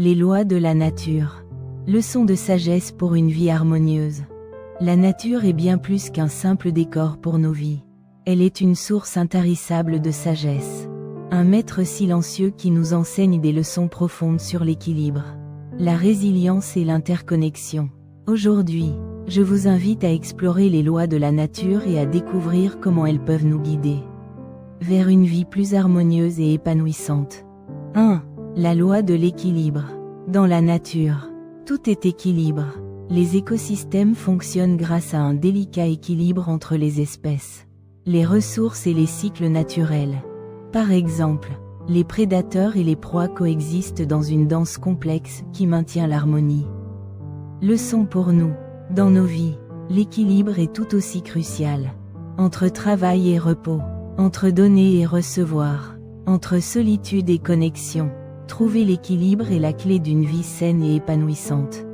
Les lois de la nature. Leçon de sagesse pour une vie harmonieuse. La nature est bien plus qu'un simple décor pour nos vies. Elle est une source intarissable de sagesse. Un maître silencieux qui nous enseigne des leçons profondes sur l'équilibre, la résilience et l'interconnexion. Aujourd'hui, je vous invite à explorer les lois de la nature et à découvrir comment elles peuvent nous guider vers une vie plus harmonieuse et épanouissante. 1. La loi de l'équilibre. Dans la nature, tout est équilibre. Les écosystèmes fonctionnent grâce à un délicat équilibre entre les espèces, les ressources et les cycles naturels. Par exemple, les prédateurs et les proies coexistent dans une danse complexe qui maintient l'harmonie. Leçon pour nous. Dans nos vies, l'équilibre est tout aussi crucial. Entre travail et repos, entre donner et recevoir, entre solitude et connexion, trouver l'équilibre est la clé d'une vie saine et épanouissante.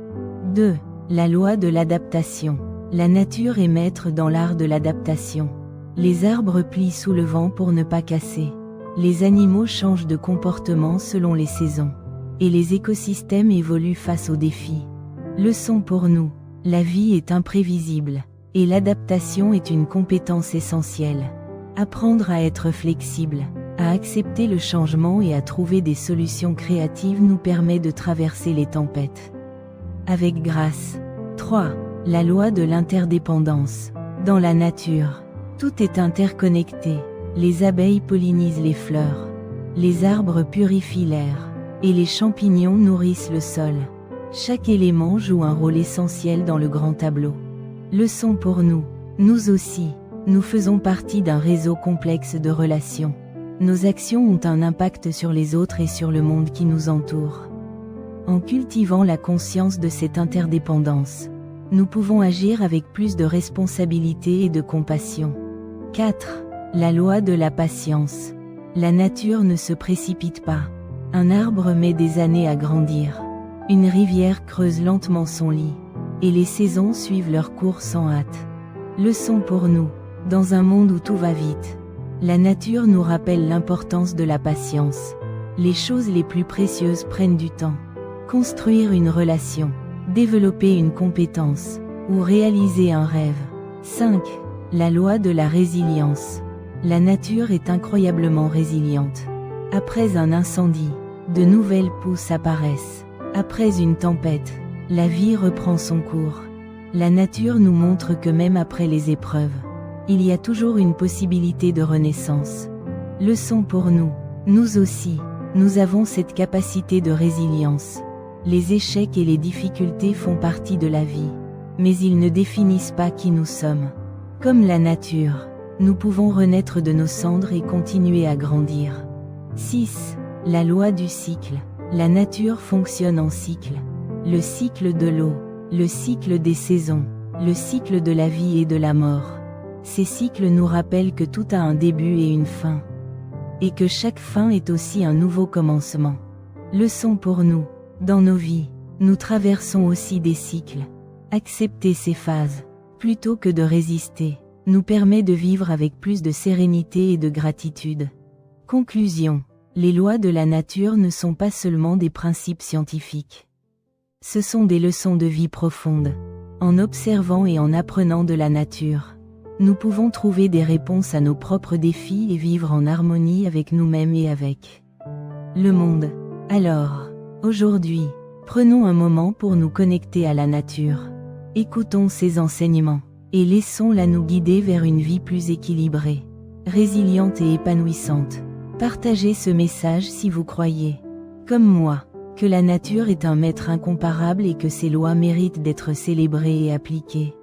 2. La loi de l'adaptation. La nature est maître dans l'art de l'adaptation. Les arbres plient sous le vent pour ne pas casser. Les animaux changent de comportement selon les saisons. Et les écosystèmes évoluent face aux défis. Leçon pour nous. La vie est imprévisible. Et l'adaptation est une compétence essentielle. Apprendre à être flexible, à accepter le changement et à trouver des solutions créatives nous permet de traverser les tempêtes avec grâce. 3. La loi de l'interdépendance. Dans la nature, tout est interconnecté. Les abeilles pollinisent les fleurs, les arbres purifient l'air, et les champignons nourrissent le sol. Chaque élément joue un rôle essentiel dans le grand tableau. Leçon pour nous. Nous aussi, nous faisons partie d'un réseau complexe de relations. Nos actions ont un impact sur les autres et sur le monde qui nous entoure. En cultivant la conscience de cette interdépendance, nous pouvons agir avec plus de responsabilité et de compassion. 4. La loi de la patience. La nature ne se précipite pas. Un arbre met des années à grandir. Une rivière creuse lentement son lit. Et les saisons suivent leur cours sans hâte. Leçon pour nous. Dans un monde où tout va vite, la nature nous rappelle l'importance de la patience. Les choses les plus précieuses prennent du temps. Construire une relation, développer une compétence, ou réaliser un rêve. 5. La loi de la résilience. La nature est incroyablement résiliente. Après un incendie, de nouvelles pousses apparaissent. Après une tempête, la vie reprend son cours. La nature nous montre que même après les épreuves, il y a toujours une possibilité de renaissance. Leçon pour nous. Nous aussi, nous avons cette capacité de résilience. Les échecs et les difficultés font partie de la vie, mais ils ne définissent pas qui nous sommes. Comme la nature, nous pouvons renaître de nos cendres et continuer à grandir. 6. La loi du cycle. La nature fonctionne en cycle. Le cycle de l'eau, le cycle des saisons, le cycle de la vie et de la mort. Ces cycles nous rappellent que tout a un début et une fin. Et que chaque fin est aussi un nouveau commencement. Leçon pour nous. Dans nos vies, nous traversons aussi des cycles. Accepter ces phases, plutôt que de résister, nous permet de vivre avec plus de sérénité et de gratitude. Conclusion. Les lois de la nature ne sont pas seulement des principes scientifiques. Ce sont des leçons de vie profondes. En observant et en apprenant de la nature, nous pouvons trouver des réponses à nos propres défis et vivre en harmonie avec nous-mêmes et avec le monde. Alors, aujourd'hui, prenons un moment pour nous connecter à la nature. Écoutons ses enseignements, et laissons-la nous guider vers une vie plus équilibrée, résiliente et épanouissante. Partagez ce message si vous croyez, comme moi, que la nature est un maître incomparable et que ses lois méritent d'être célébrées et appliquées.